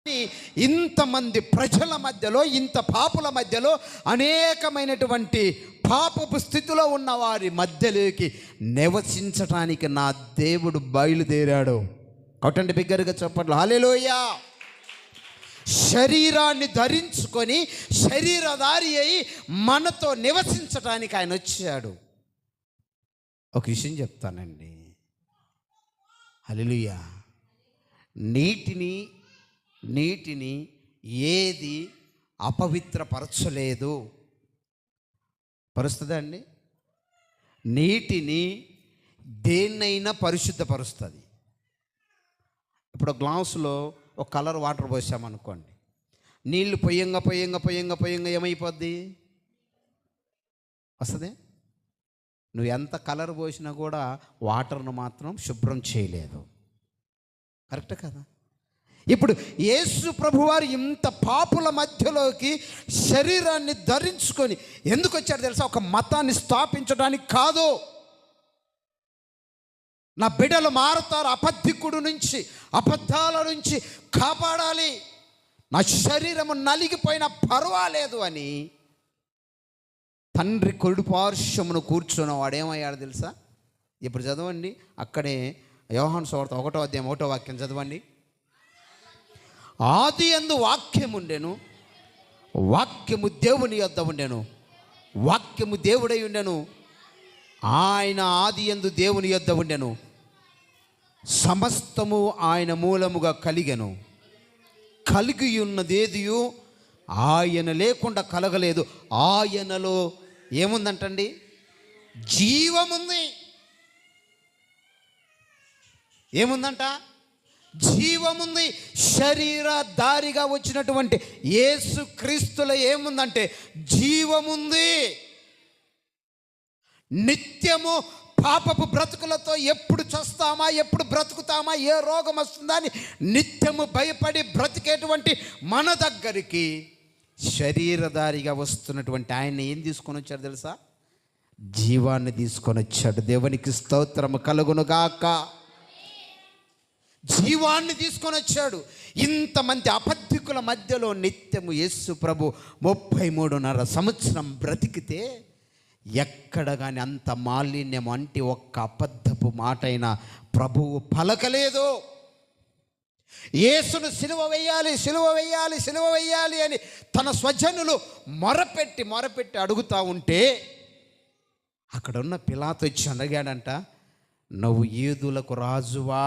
ఇంతమంది ప్రజల మధ్యలో, ఇంత పాపుల మధ్యలో, అనేకమైనటువంటి పాపపు స్థితిలో ఉన్న వారి మధ్యలోకి నివసించటానికి నా దేవుడు బయలుదేరాడు. కొట్టండి బిగ్గరగా చెప్పండి హల్లెలూయా. శరీరాన్ని ధరించుకొని శరీరధారి అయి మనతో నివసించటానికి ఆయన వచ్చాడు. ఒక విషయం చెప్తానండి, హల్లెలూయా. నీటిని ఏది అపవిత్రపరచలేదు. పరుస్తుందా అండి? నీటిని దేన్నైనా పరిశుద్ధపరుస్తుంది. ఇప్పుడు గ్లాసులో ఒక కలర్ వాటర్ పోసామనుకోండి, నీళ్ళు పొయ్యంగా ఏమైపోద్ది? వస్తుంది. నువ్వు ఎంత కలర్ పోసినా కూడా వాటర్ను మాత్రం శుభ్రం చేయలేదు. కరెక్ట్ కదా? ఇప్పుడు యేసు ప్రభువారు ఇంత పాపుల మధ్యలోకి శరీరాన్ని ధరించుకొని ఎందుకు వచ్చాడు తెలుసా? ఒక మతాన్ని స్థాపించడానికి కాదు. నా బిడ్డలు మారుతారు, అబద్ధికుడు నుంచి, అబద్ధాల నుంచి కాపాడాలి, నా శరీరము నలిగిపోయినా పర్వాలేదు అని తండ్రి కుడి పార్శ్వమును కూర్చున్న వాడేమయ్యాడు తెలుసా? ఇప్పుడు చదవండి, అక్కడే యోహాను సువార్త 1వ అధ్యాయం 1వ వాక్యం చదవండి. ఆది యందు వాక్యము ఉండెను, వాక్యము దేవుని యొద్ద ఉండెను, వాక్యము దేవుడై ఉండెను, ఆయన ఆది యందు దేవుని యొద్ద ఉండెను, సమస్తము ఆయన మూలముగా కలిగెను, కలిగి ఉన్నదేదియు ఆయన లేకుండా కలగలేదు. ఆయనలో ఏముందంటండి? జీవముంది. ఏముందంట? జీవముంది. శరీరధారిగా వచ్చినటువంటి యేసు క్రీస్తులో ఏముందంటే జీవముంది. నిత్యము పాపపు బ్రతుకులతో ఎప్పుడు చస్తామా, ఎప్పుడు బ్రతుకుతామా, ఏ రోగం వస్తుందా అని నిత్యము భయపడి బ్రతికేటువంటి మన దగ్గరికి శరీరధారిగా వస్తున్నటువంటి ఆయన ఏం తీసుకొని వచ్చాడు తెలుసా? జీవాన్ని తీసుకొని వచ్చాడు. దేవునికి స్తోత్రము కలుగునుగాక. జీవాన్ని తీసుకొని వచ్చాడు. ఇంతమంది అబద్ధికుల మధ్యలో నిత్యము యేసు ప్రభు 33.5 సంవత్సరం బ్రతికితే ఎక్కడ కానీ అంత మాలిన్యం అంటే ఒక్క అబద్ధపు మాట అయినా ప్రభువు పలకలేదు. యేసును సిలువ వేయాలి అని తన స్వజనులు మొరపెట్టి అడుగుతూ ఉంటే అక్కడున్న పిలాతు వచ్చి అడిగాడంట, నువ్వు యూదులకు రాజువా